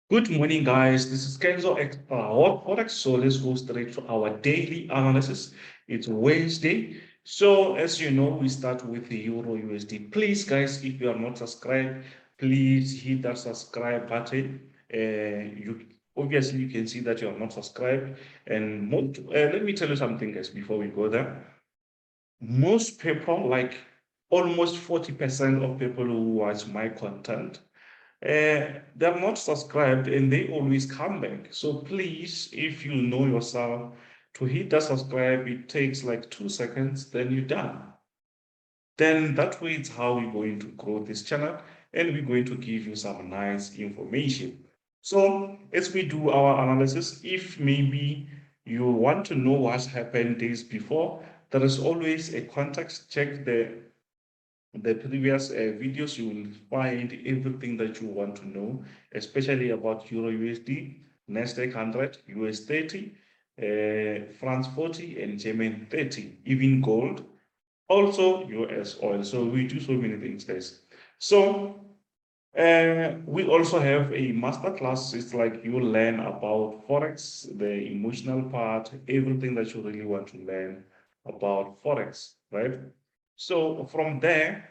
Good morning, guys. This is Kenzo Xtrahot Forex. So let's go straight to our daily analysis. It's Wednesday. So as you know, we start with the Euro USD. Please, guys, if you are not subscribed, please hit that subscribe button. You obviously you can see that you are not subscribed. And let me tell you something, guys, before we go there. Most people, like almost 40% of people who watch my content, they're not subscribed and they always come back. So please, if you know yourself, to hit that subscribe, it takes like 2 seconds, then you're done. Then that way it's how we're going to grow this channel and we're going to give you some nice information. So as we do our analysis, if maybe you want to know what's happened days before, there is always a context. Check the previous videos. You will find everything that you want to know, especially about Euro USD, NASDAQ 100, US 30, France 40, and German 30, even gold, also US oil. So we do so many things, guys. So we also have a master class. It's like you learn about Forex, the emotional part, everything that you really want to learn about Forex, right? So from there,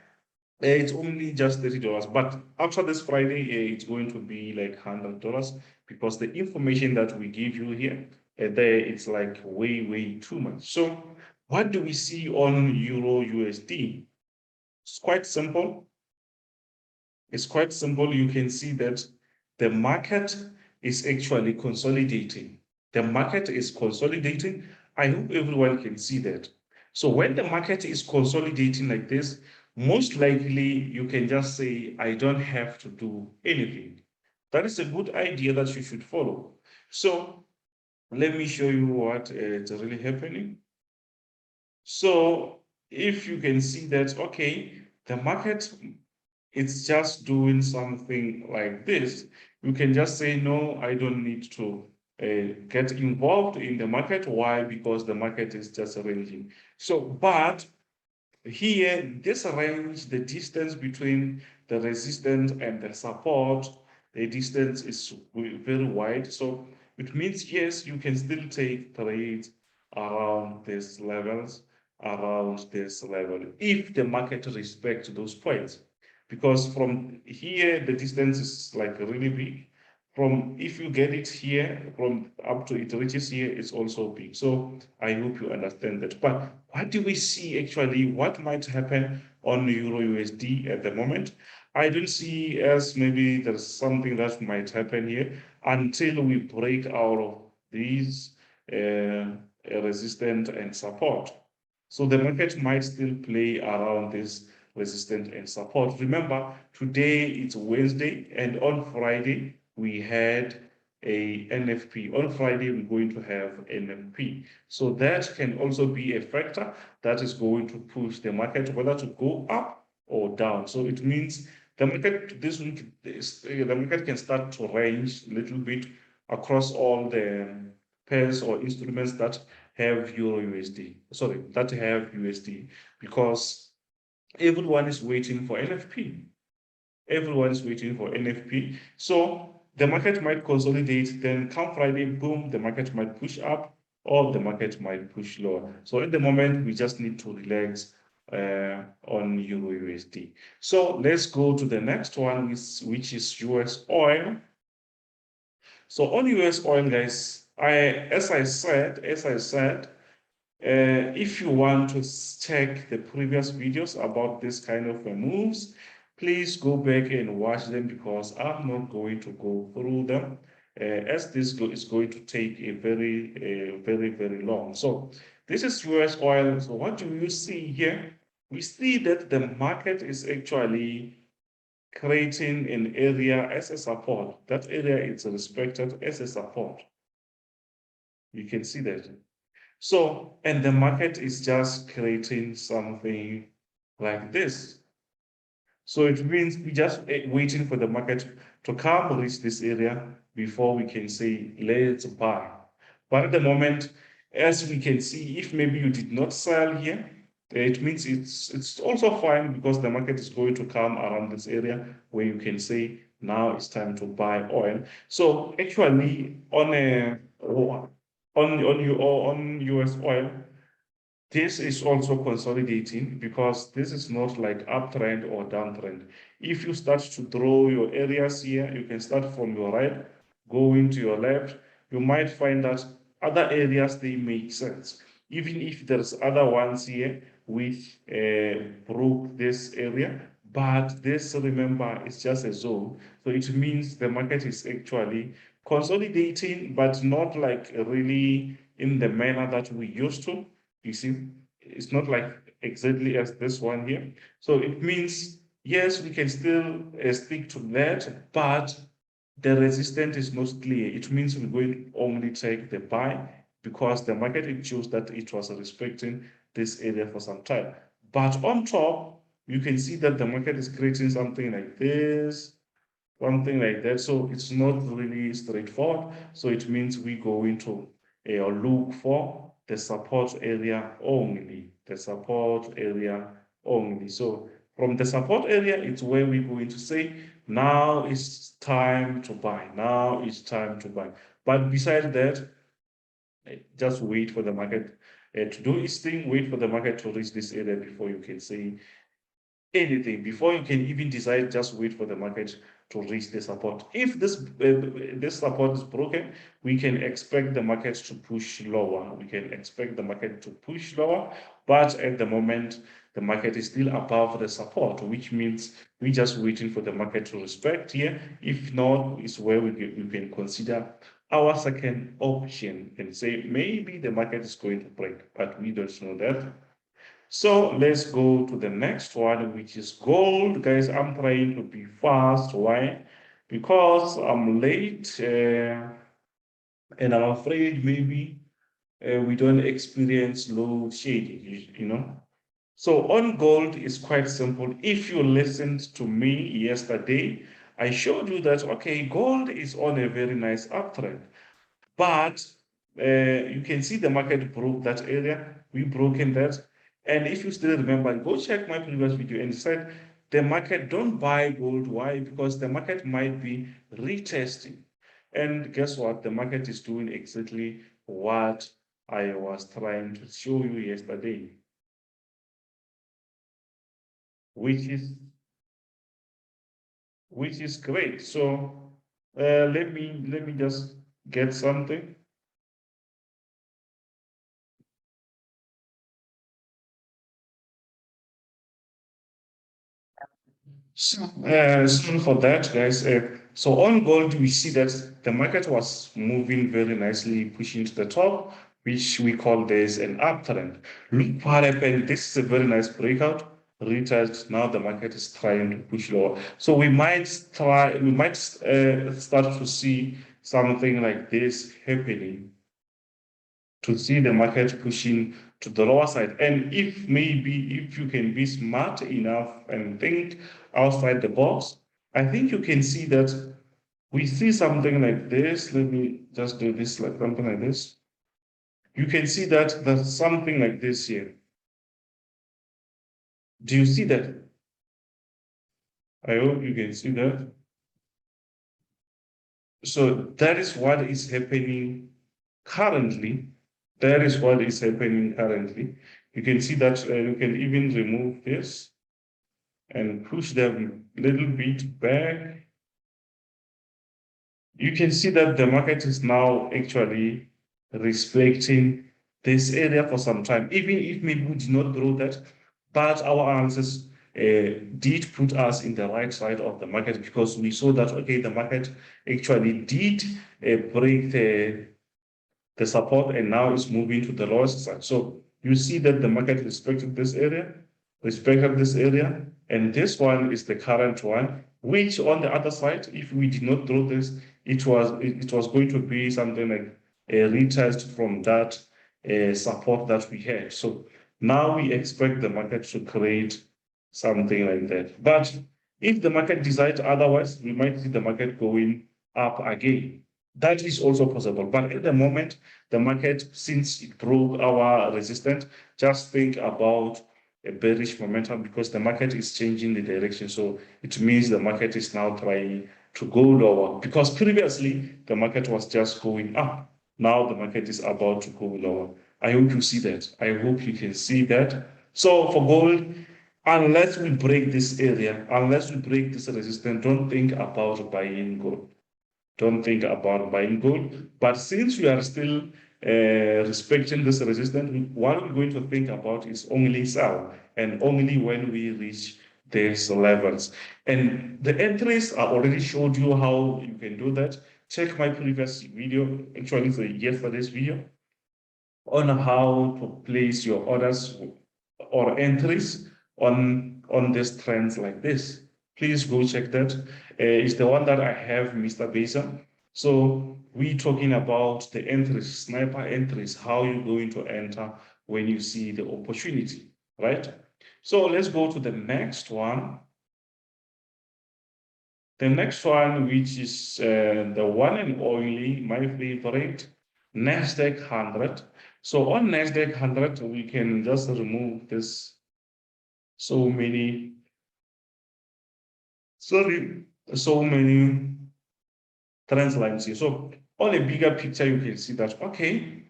it's only just $30. But after this Friday, it's going to be like $100 because the information that we give you here, there it's like way too much. So what do we see on Euro USD? It's quite simple. It's quite simple. You can see that the market is actually consolidating. The market is consolidating. I hope everyone can see that. So when the market is consolidating like this, most likely you can just say, I don't have to do anything. That is a good idea that you should follow. So let me show you what is really happening. So if you can see that, okay, the market, it's just doing something like this, you can just say, no, I don't need to get involved in the market. Why? Because the market is just ranging. So, but here, this range, the distance between the resistance and the support, the distance is very wide. So it means, yes, you can still take trades around these levels, around this level, if the market respects those points. Because from here, the distance is like really big. From if you get it here, from up to it reaches here, it's also big. So I hope you understand that. But what do we see actually? What might happen on Euro USD at the moment? I don't see as maybe there's something that might happen here until we break out of these resistance and support. So the market might still play around this resistance and support. Remember, today it's Wednesday, and on Friday we had a NFP. On Friday, we're going to have NFP. So that can also be a factor that is going to push the market whether to go up or down. So it means the market this week, the market can start to range a little bit across all the pairs or instruments that have Euro USD. Sorry, that have USD, because everyone is waiting for NFP. Everyone is waiting for NFP. So the market might consolidate, then come Friday, boom, the market might push up or the market might push lower. So at the moment, we just need to relax on Euro USD. So let's go to the next one, which is US oil. So on US oil, guys, as I said, if you want to check the previous videos about this kind of moves, please go back and watch them because I'm not going to go through them as this is going to take a very long. So this is US oil. So what do you see here? We see that the market is actually creating an area as a support. That area is respected as a support. You can see that. So, and the market is just creating something like this. So it means we just waiting for the market to come reach this area before we can say, let's buy. But at the moment, as we can see, if maybe you did not sell here, it means it's also fine because the market is going to come around this area where you can say, now it's time to buy oil. So actually on US oil, this is also consolidating because this is not like uptrend or downtrend. If you start to draw your areas here, you can start from your right, go into your left. You might find that other areas, they make sense. Even if there's other ones here which broke this area, but this, remember, is just a zone. So it means the market is actually consolidating, but not like really in the manner that we used to. You see, it's not like exactly as this one here. So it means, yes, we can still stick to that, but the resistance is not clear. It means we're going to only take the buy because the market it shows that it was respecting this area for some time. But on top, you can see that the market is creating something like this, something like that. So it's not really straightforward. So it means we go into or look for the support area only, the support area only. So from the support area, it's where we're going to say, now it's time to buy. Now it's time to buy. But besides that, just wait for the market to do its thing, wait for the market to reach this area before you can say anything. Before you can even decide, just wait for the market to reach the support. If this support is broken, we can expect the market to push lower. We can expect the market to push lower, but at the moment, the market is still above the support, which means we're just waiting for the market to respect here. If not, it's where we can consider our second option and say maybe the market is going to break, but we don't know that. So let's go to the next one, which is gold. Guys, I'm trying to be fast. Why? Because I'm late and I'm afraid maybe we don't experience load shedding, you know. So on gold is quite simple. If you listened to me yesterday, I showed you that, okay, gold is on a very nice uptrend. But you can see the market broke that area. We broken that. And if you still remember, go check my previous video and said the market don't buy gold. Why? Because the market might be retesting. And guess what? The market is doing exactly what I was trying to show you yesterday, which is great. So let me just get something. So, sorry for that, guys. So on gold, we see that the market was moving very nicely, pushing to the top, which we call this an uptrend. Look what happened. This is a very nice breakout. Retest. Now the market is trying to push lower. So we might start to see something like this happening, to see the market pushing to the lower side. And if you can be smart enough and think outside the box, I think you can see that we see something like this. Let me just do this, like something like this. You can see that there's something like this here. Do you see that? I hope you can see that. So that is what is happening currently. That is what is happening currently. You can see that you can even remove this and push them a little bit back. You can see that the market is now actually respecting this area for some time, even if maybe we did not draw that, but our analysis did put us in the right side of the market because we saw that, okay, the market actually did break the support and now it's moving to the lowest side. So you see that the market respected this area, and this one is the current one, which on the other side, if we did not draw this, it was going to be something like a retest from that support that we had. So now we expect the market to create something like that. But if the market decides otherwise, we might see the market going up again. That is also possible. But at the moment, the market, since it broke our resistance, just think about a bearish momentum because the market is changing the direction. So it means the market is now trying to go lower, because previously the market was just going up. Now the market is about to go lower. I hope you see that. I hope you can see that. So for gold, unless we break this area, unless we break this resistance, don't think about buying gold. Don't think about buying gold. But since we are still respecting this resistance, what we're going to think about is only sell, and only when we reach these levels. And the entries I already showed you how you can do that. Check my previous video, actually it's yesterday's video, on how to place your orders or entries on these trends like this. Please go check that. It's the one that I have, Mr. Besa. So we talking about the entries, sniper entries, how you're going to enter when you see the opportunity, right? So let's go to the next one. The next one, which is the one and only, my favorite, NASDAQ 100. So on NASDAQ 100, we can just remove this so many trend lines here. So on a bigger picture, you can see that, okay,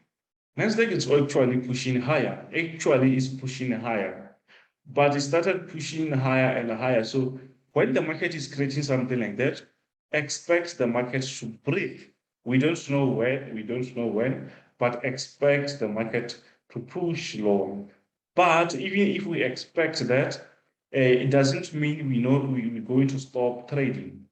NASDAQ is actually pushing higher, actually is pushing higher, but it started pushing higher and higher. So when the market is creating something like that, expect the market to break. We don't know where, we don't know when, but expect the market to push lower. But even if we expect that, it doesn't mean we're going to stop trading.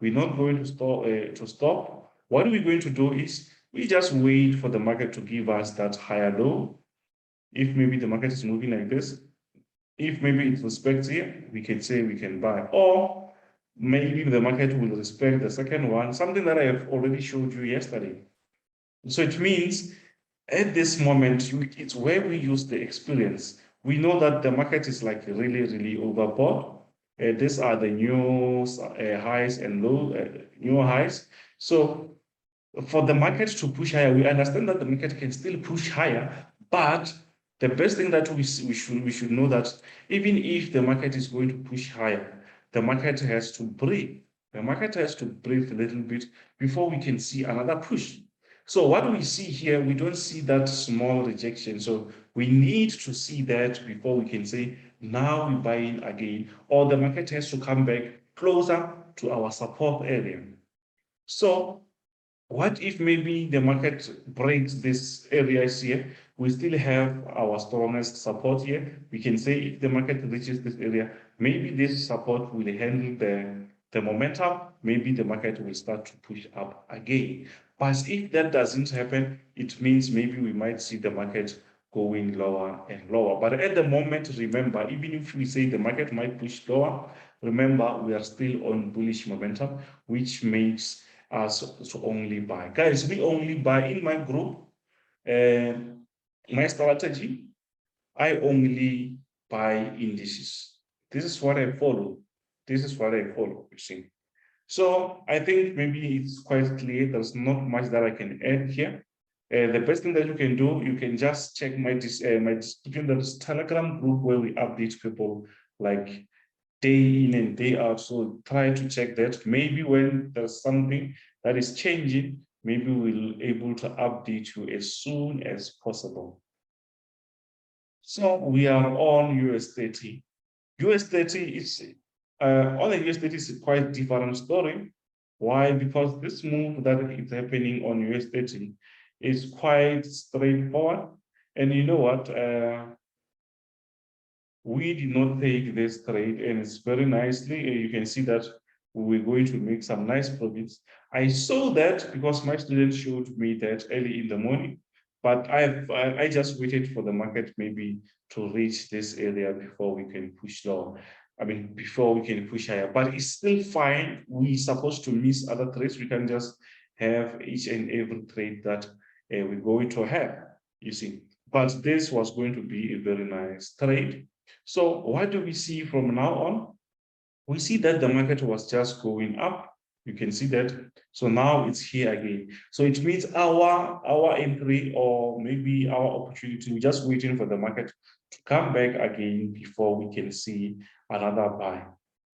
We're not going to stop. What we're going to do is we just wait for the market to give us that higher low. If maybe the market is moving like this, if maybe it respects here, we can say we can buy. Or maybe the market will respect the second one, something that I have already showed you yesterday. So it means at this moment, it's where we use the experience. We know that the market is like really, really overbought. These are the new highs and low, new highs. So for the market to push higher, we understand that the market can still push higher, but the best thing that we should know that even if the market is going to push higher, the market has to breathe. The market has to breathe a little bit before we can see another push. So what we see here, we don't see that small rejection. So we need to see that before we can say, now we're buying again, or the market has to come back closer to our support area. So what if maybe the market breaks this areas here? We still have our strongest support here. We can say if the market reaches this area, maybe this support will handle the momentum. Maybe the market will start to push up again. But if that doesn't happen, it means maybe we might see the market going lower and lower. But at the moment, remember, even if we say the market might push lower, remember, we are still on bullish momentum, which makes us to only buy. Guys, we only buy in my group. My strategy, I only buy indices. This is what I follow. This is what I follow, you see. So I think maybe it's quite clear. There's not much that I can add here. The best thing that you can do, you can just check my description. There's Telegram group where we update people like day in and day out. So try to check that. Maybe when there's something that is changing, maybe we'll be able to update you as soon as possible. So we are on US30. US30 is on the US30 is a quite different story. Why? Because this move that is happening on US30 is quite straightforward. And you know what? We did not take this trade, and it's very nicely. You can see that we were going to make some nice profits. I saw that because my student showed me that early in the morning, but I just waited for the market maybe to reach this area before we can push lower. I mean, before we can push higher, but it's still fine. We're supposed to miss other trades. We can just have each and every trade that we're going to have, you see. But this was going to be a very nice trade. So what do we see from now on? We see that the market was just going up. You can see that. So now it's here again. So it means our entry or maybe our opportunity, we're just waiting for the market to come back again before we can see another buy,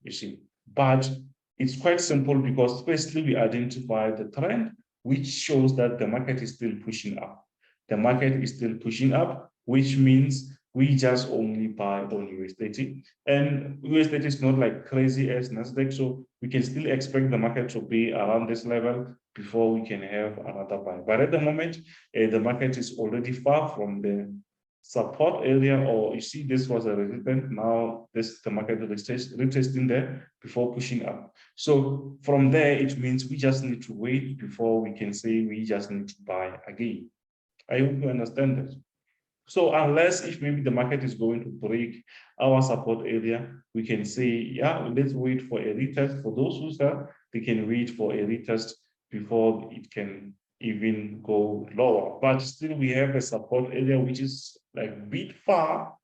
you see. But It's quite simple because firstly, we identify the trend, which shows that the market is still pushing up. The market is still pushing up, which means we just only buy on US30. And US30 is not like crazy as NASDAQ, so we can still expect the market to be around this level before we can have another buy. But at the moment, the market is already far from the support area, or you see this was a resistance. Now the market is retesting there before pushing up. So from there, it means we just need to wait before we can say we just need to buy again. I hope you understand that. So unless if maybe the market is going to break our support area, we can say, yeah, let's wait for a retest. For those who sell, they can wait for a retest before it can even go lower. But still we have a support area which is like a bit far.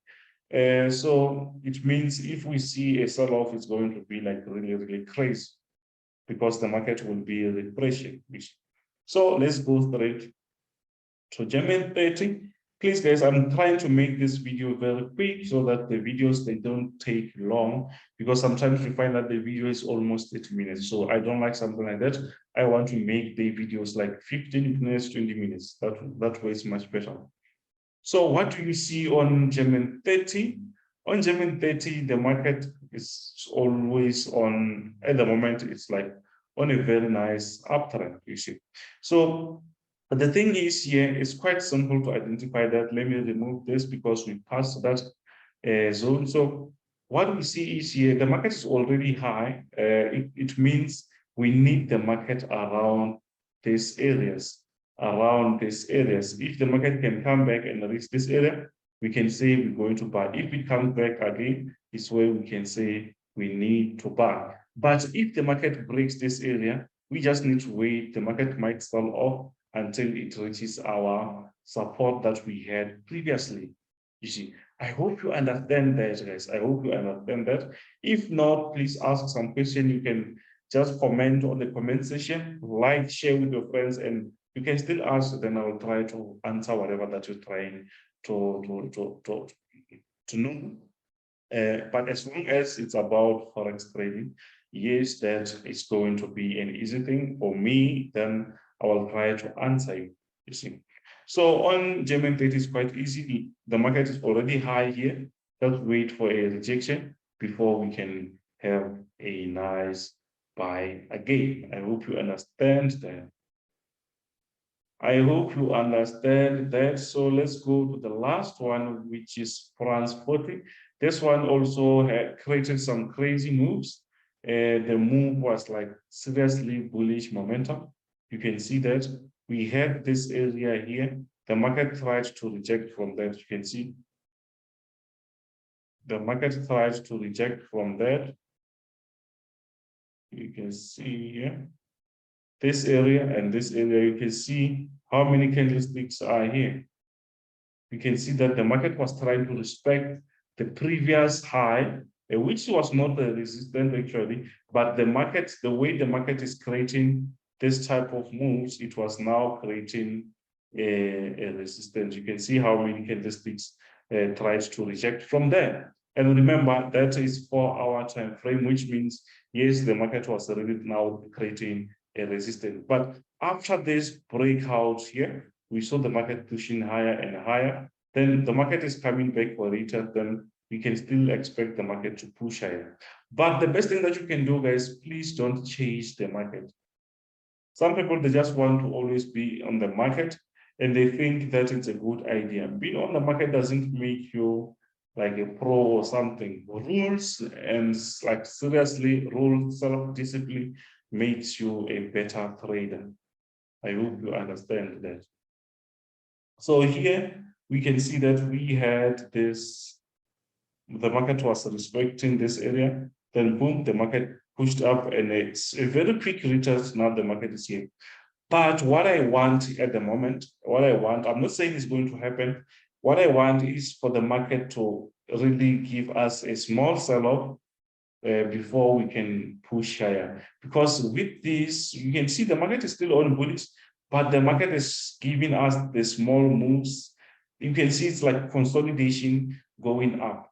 So it means if we see a sell-off, it's going to be like really, really crazy because the market will be refreshing. So let's go straight to German 30. Please, guys, I'm trying to make this video very quick so that the videos, they don't take long, because sometimes we find that the video is almost 30 minutes. So I don't like something like that. I want to make the videos like 15 minutes, 20 minutes. That way is much better. So what do you see on German 30? On German 30, the market is always on, at the moment, it's like on a very nice uptrend, you see. So but the thing is here, it's quite simple to identify that. Let me remove this because we passed that zone. So what we see is here, the market is already high. It means we need the market around these areas, If the market can come back and reach this area, we can say we're going to buy. If it comes back again, it's where we can say we need to buy. But if the market breaks this area, we just need to wait. The market might sell off until it reaches our support that we had previously. You see, I hope you understand that, guys. I hope you understand that. If not, please ask some question. You can just comment on the comment section, like, share with your friends, and you can still ask, then I will try to answer whatever that you're trying to know. But as long as it's about Forex trading, yes, that is going to be an easy thing for me, then I will try to answer you see. So on German 30 is quite easy. The market is already high here. Just wait for a rejection before we can have a nice buy again. I hope you understand that. I hope you understand that. So let's go to the last one, which is France 40. This one also had created some crazy moves. The move was like seriously bullish momentum. You can see that we had this area here. The market tried to reject from that. You can see the market tried to reject from that. You can see here this area and this area. You can see how many candlesticks are here. You can see that the market was trying to respect the previous high, which was not the resistance actually, but the market, the way the market is creating this type of moves, it was now creating a resistance. You can see how many candlesticks tried to reject from there. And remember, that is 4-hour time frame, which means, yes, the market was really now creating a resistance. But after this breakout here, we saw the market pushing higher and higher. Then the market is coming back for retest, then we can still expect the market to push higher. But the best thing that you can do, guys, please don't chase the market. Some people, they just want to always be on the market and they think that it's a good idea. Being on the market doesn't make you like a pro or something. Rules and like seriously, rules, self-discipline makes you a better trader. I hope you understand that. So here we can see that we had this, the market was respecting this area, then boom, the market pushed up and it's a very quick retest. Now the market is here. But what I want at the moment, I'm not saying it's going to happen. What I want is for the market to really give us a small sell-off before we can push higher. Because with this, you can see the market is still on bullish, but the market is giving us the small moves. You can see it's like consolidation going up.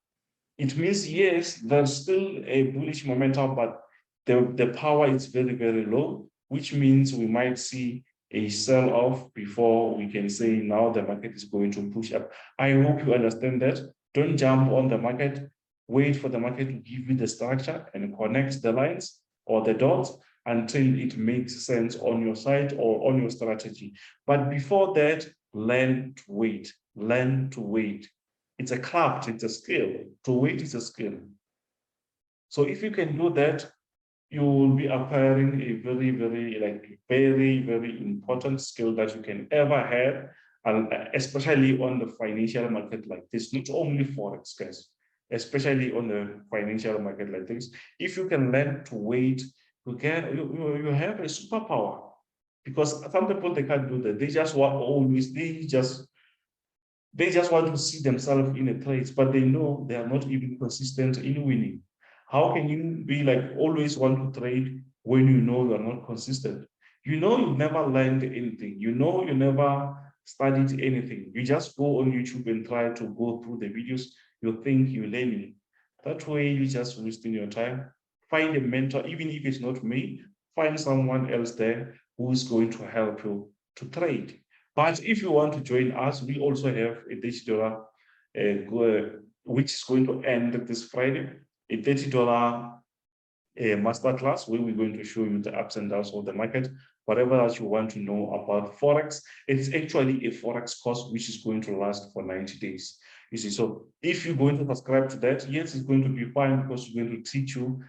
It means, yes, there's still a bullish momentum, but the power is very, very low, which means we might see a sell-off before we can say now the market is going to push up. I hope you understand that. Don't jump on the market. Wait for the market to give you the structure and connect the lines or the dots until it makes sense on your side or on your strategy. But before that, learn to wait. Learn to wait. It's a craft, it's a skill. To wait is a skill. So if you can do that, you will be acquiring a very, very important skill that you can ever have, and especially on the financial market like this, not only Forex, guys, especially on the financial market like this. If you can learn to wait, you have a superpower, because some people, they can't do that. They just want always, they just want to see themselves in a trade, but they know they are not even consistent in winning. How can you be like always want to trade when you know you are not consistent? You know you never learned anything. You know you never studied anything. You just go on YouTube and try to go through the videos. You think you're learning. That way you're just wasting your time. Find a mentor, even if it's not me, find someone else there who is going to help you to trade. But if you want to join us, we also have a digital which is going to end this Friday, a $30 masterclass where we're going to show you the ups and downs of the market, whatever that you want to know about Forex. It's actually a Forex course which is going to last for 90 days. You see, so if you're going to subscribe to that, yes, it's going to be fine, because we're going to teach you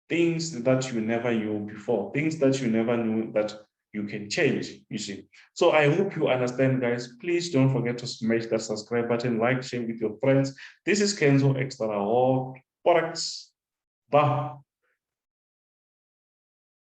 things that you never knew before, things that you never knew that you can change, you see. So I hope you understand, guys. Please don't forget to smash that subscribe button, like, share with your friends. This is Kenzo Xtrahot Forex. Bye.